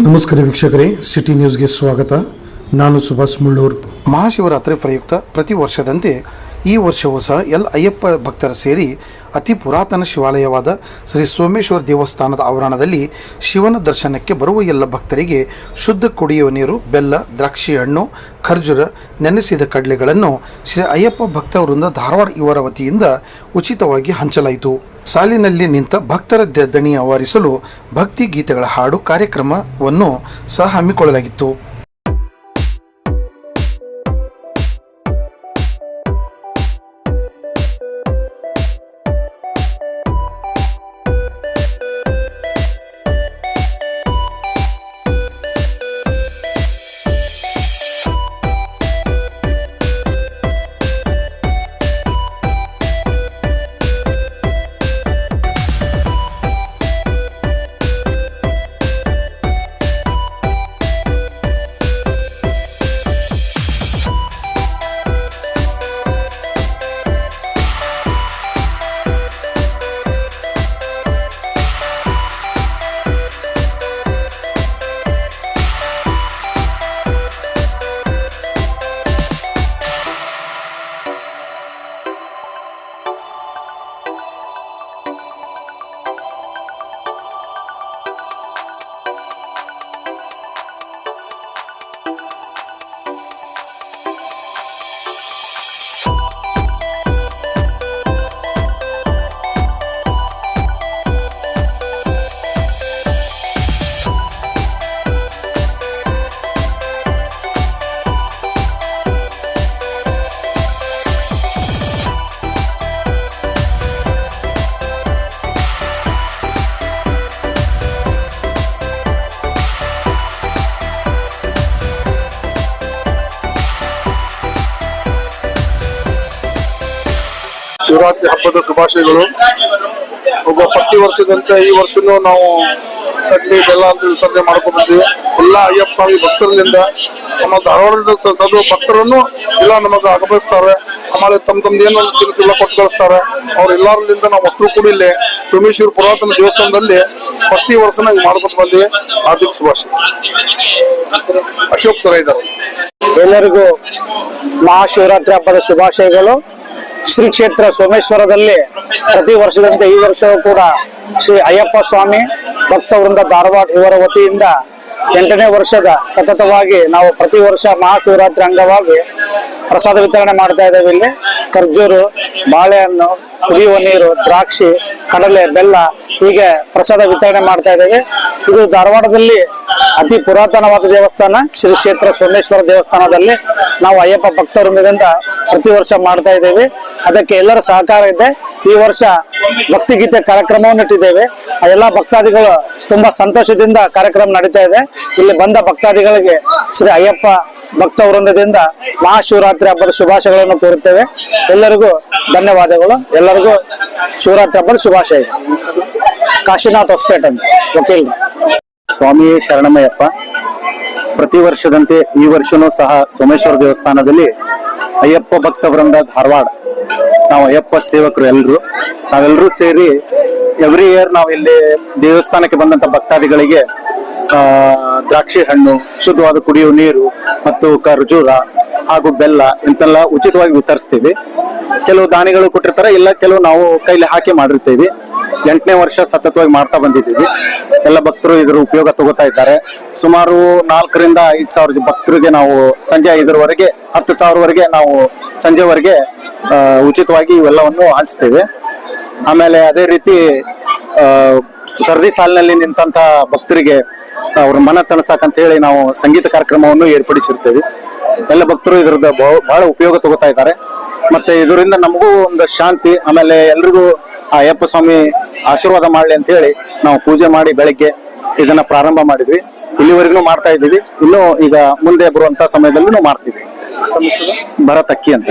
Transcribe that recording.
ನಮಸ್ಕಾರ ವೀಕ್ಷಕರೇ, ಸಿಟಿ ನ್ಯೂಸ್ಗೆ ಸ್ವಾಗತ. ನಾನು ಸುಭಾಷ್ ಮುಳ್ಳೂರ್. ಮಹಾಶಿವರಾತ್ರಿ ಪ್ರಯುಕ್ತ ಪ್ರತಿ ವರ್ಷದಂತೆ ಈ ವರ್ಷವೂ ಸಹ ಅಯ್ಯಪ್ಪ ಭಕ್ತರ ಸೇರಿ ಅತಿ ಪುರಾತನ ಶಿವಾಲಯವಾದ ಶ್ರೀ ಸೋಮೇಶ್ವರ ದೇವಸ್ಥಾನದ ಆವರಣದಲ್ಲಿ ಶಿವನ ದರ್ಶನಕ್ಕೆ ಬರುವ ಎಲ್ಲ ಭಕ್ತರಿಗೆ ಶುದ್ಧ ಕುಡಿಯುವ ನೀರು, ಬೆಲ್ಲ, ದ್ರಾಕ್ಷಿ ಹಣ್ಣು, ಖರ್ಜೂರ, ನೆನೆಸಿದ ಕಡಲೆಗಳನ್ನು ಶ್ರೀ ಅಯ್ಯಪ್ಪ ಭಕ್ತವೃಂದ ಧಾರವಾಡ ಇವರ ವತಿಯಿಂದ ಉಚಿತವಾಗಿ ಹಂಚಲಾಯಿತು. ಸಾಲಿನಲ್ಲಿ ನಿಂತ ಭಕ್ತರ ದಣಿ ಆವರಿಸಲು ಭಕ್ತಿ ಗೀತೆಗಳ ಹಾಡು ಕಾರ್ಯಕ್ರಮವನ್ನು ಸಹ ಹಮ್ಮಿಕೊಳ್ಳಲಾಗಿತ್ತು. ಶಿವರಾತ್ರಿ ಹಬ್ಬದ ಶುಭಾಶಯಗಳು. ಪ್ರತಿ ವರ್ಷದಂತೆ ಈ ವರ್ಷನೂ ನಾವು ಕಡ್ಲಿ ಬೆಲ್ಲ ಅಂತ ವಿತರಣೆ ಮಾಡ್ಕೊಂಡು ಬಂದಿವಿ. ಎಲ್ಲ ಅಯ್ಯಪ್ಪ ಸ್ವಾಮಿ ಭಕ್ತರಿಂದ ನಮ್ಮ ಧಾರವಾಡದ ಸರ್ವ ಭಕ್ತರನ್ನು ಎಲ್ಲ ನಮಗೆ ಆಗಮಿಸ್ತಾರೆ. ಆಮೇಲೆ ತಮ್ದು ಏನೋ ತಿನಿಸೆಲ್ಲ ಕೊಟ್ಟು ಕಳಿಸ್ತಾರೆ. ಅವ್ರ ಎಲ್ಲರಿಂದ ನಾವು ಒಟ್ಟರು ಕೂಡ ಇಲ್ಲೇ ಸೋಮೇಶ್ವರ ಪುರಾತನ ದೇವಸ್ಥಾನದಲ್ಲಿ ಪ್ರತಿ ವರ್ಷ ನಾವು ಮಾಡ್ಕೊಂಡು ಬಂದಿವಿ. ಹಾರ್ದಿಕ ಶುಭಾಶಯ. ಅಶೋಕ್ ತರ ಇದ್ದಾರೆ. ಎಲ್ಲರಿಗೂ ಮಹಾಶಿವರಾತ್ರಿ ಹಬ್ಬದ ಶುಭಾಶಯಗಳು. ಶ್ರೀ ಕ್ಷೇತ್ರ ಸೋಮೇಶ್ವರದಲ್ಲಿ ಪ್ರತಿ ವರ್ಷದಂತೆ ಈ ವರ್ಷವೂ ಕೂಡ ಶ್ರೀ ಅಯ್ಯಪ್ಪ ಸ್ವಾಮಿ ಭಕ್ತವೃಂದ ಧಾರವಾಡ ಇವರ ವತಿಯಿಂದ 8ನೇ ವರ್ಷದ ಸತತವಾಗಿ ನಾವು ಪ್ರತಿ ವರ್ಷ ಮಹಾಶಿವರಾತ್ರಿ ಅಂಗವಾಗಿ ಪ್ರಸಾದ ವಿತರಣೆ ಮಾಡ್ತಾ ಇದ್ದೇವೆ. ಇಲ್ಲಿ ಖರ್ಜೂರು, ಬಾಳೆಹಣ್ಣು, ಕುಡಿಯುವ ನೀರು, ದ್ರಾಕ್ಷಿ, ಕಡಲೆ, ಬೆಲ್ಲ ಹೀಗೆ ಪ್ರಸಾದ ವಿತರಣೆ ಮಾಡ್ತಾ ಇದ್ದೇವೆ. ಇದು ಧಾರವಾಡದಲ್ಲಿ ಅತಿ ಪುರಾತನವಾದ ದೇವಸ್ಥಾನ ಶ್ರೀ ಕ್ಷೇತ್ರ ಸೋಮೇಶ್ವರ ದೇವಸ್ಥಾನದಲ್ಲಿ ನಾವು ಅಯ್ಯಪ್ಪ ಭಕ್ತವೃಂದದಿಂದ ಪ್ರತಿ ವರ್ಷ ಮಾಡ್ತಾ ಇದ್ದೇವೆ. ಅದಕ್ಕೆ ಎಲ್ಲರ ಸಹಕಾರ ಇದೆ. ಈ ವರ್ಷ ಭಕ್ತಿಗೀತೆ ಕಾರ್ಯಕ್ರಮವನ್ನು ಇಟ್ಟಿದ್ದೇವೆ. ಎಲ್ಲ ಭಕ್ತಾದಿಗಳು ತುಂಬಾ ಸಂತೋಷದಿಂದ ಕಾರ್ಯಕ್ರಮ ನಡೀತಾ ಇದೆ. ಇಲ್ಲಿ ಬಂದ ಭಕ್ತಾದಿಗಳಿಗೆ ಶ್ರೀ ಅಯ್ಯಪ್ಪ ಭಕ್ತವೃಂದದಿಂದ ಮಹಾಶಿವರಾತ್ರಿ ಹಬ್ಬದ ಶುಭಾಶಯಗಳನ್ನು ಕೋರುತ್ತೇವೆ. ಎಲ್ಲರಿಗೂ ಧನ್ಯವಾದಗಳು. ಎಲ್ಲರಿಗೂ ಶಿವರಾತ್ರಿ ಹಬ್ಬದ ಶುಭಾಶಯ. ಕಾಶಿನಾಥ್ ಹೊಸಪೇಟೆ ಅಂತ ವಕೀಲರು. ಸ್ವಾಮಿಯೇ ಶರಣಮಯ್ಯಪ್ಪ. ಪ್ರತಿ ವರ್ಷದಂತೆ ಈ ವರ್ಷನೂ ಸಹ ಸೋಮೇಶ್ವರ ದೇವಸ್ಥಾನದಲ್ಲಿ ಅಯ್ಯಪ್ಪ ಭಕ್ತವೃಂದ ಧಾರವಾಡ, ನಾವು ಅಯ್ಯಪ್ಪ ಸೇವಕರು ನಾವೆಲ್ಲರೂ ಸೇರಿ ಎವ್ರಿ ಇಯರ್ ನಾವು ಇಲ್ಲಿ ದೇವಸ್ಥಾನಕ್ಕೆ ಬಂದಂತ ಭಕ್ತಾದಿಗಳಿಗೆ ದ್ರಾಕ್ಷಿ ಹಣ್ಣು, ಶುದ್ಧವಾದ ಕುಡಿಯುವ ನೀರು ಮತ್ತು ಖರ್ಜೂರ ಹಾಗೂ ಬೆಲ್ಲ ಇಂತೆಲ್ಲ ಉಚಿತವಾಗಿ ವಿತರಿಸ್ತೀವಿ. ಕೆಲವು ದಾನಿಗಳು ಕೊಟ್ಟಿರ್ತಾರೆ, ಇಲ್ಲ ಕೆಲವು ನಾವು ಕೈಲಿ ಹಾಕಿ ಮಾಡಿರ್ತೀವಿ. 8ನೇ ವರ್ಷ ಸತತವಾಗಿ ಮಾಡ್ತಾ ಬಂದಿದ್ದೀವಿ. ಎಲ್ಲ ಭಕ್ತರು ಇದರ ಉಪಯೋಗ ತಗೋತಾ ಇದ್ದಾರೆ. ಸುಮಾರು 4,000 ರಿಂದ 5,000 ಭಕ್ತರಿಗೆ ನಾವು ಸಂಜೆ 5,000ವರೆಗೆ 10,000ವರೆಗೆ ನಾವು ಸಂಜೆವರೆಗೆ ಉಚಿತವಾಗಿ ಇವೆಲ್ಲವನ್ನು ಹಂಚ್ತೇವೆ. ಆಮೇಲೆ ಅದೇ ರೀತಿ ಸರದಿ ಸಾಲಿನಲ್ಲಿ ನಿಂತ ಭಕ್ತರಿಗೆ ಅವ್ರ ಮನ ತಣಸಾಕಂತ ಹೇಳಿ ನಾವು ಸಂಗೀತ ಕಾರ್ಯಕ್ರಮವನ್ನು ಏರ್ಪಡಿಸಿರ್ತೇವೆ. ಎಲ್ಲ ಭಕ್ತರು ಇದರದ ಬಹಳ ಉಪಯೋಗ ತಗೋತಾ ಇದ್ದಾರೆ. ಮತ್ತೆ ಇದರಿಂದ ನಮಗೂ ಒಂದು ಶಾಂತಿ, ಆಮೇಲೆ ಎಲ್ರಿಗೂ ಅಯ್ಯಪ್ಪ ಸ್ವಾಮಿ ಆಶೀರ್ವಾದ ಮಾಡ್ಲಿ ಅಂತ ಹೇಳಿ ನಾವು ಪೂಜೆ ಮಾಡಿ ಬೆಳಗ್ಗೆ ಇದನ್ನ ಪ್ರಾರಂಭ ಮಾಡಿದ್ವಿ. ಇಲ್ಲಿವರೆಗೂ ಮಾಡ್ತಾ ಇದ್ದೀವಿ. ಇನ್ನು ಈಗ ಮುಂದೆ ಬರುವಂತ ಸಮಯದಲ್ಲಿ ನಾವು ಮಾಡ್ತೀವಿ. ಭರತ್ ಅಕ್ಕಿ ಅಂತ.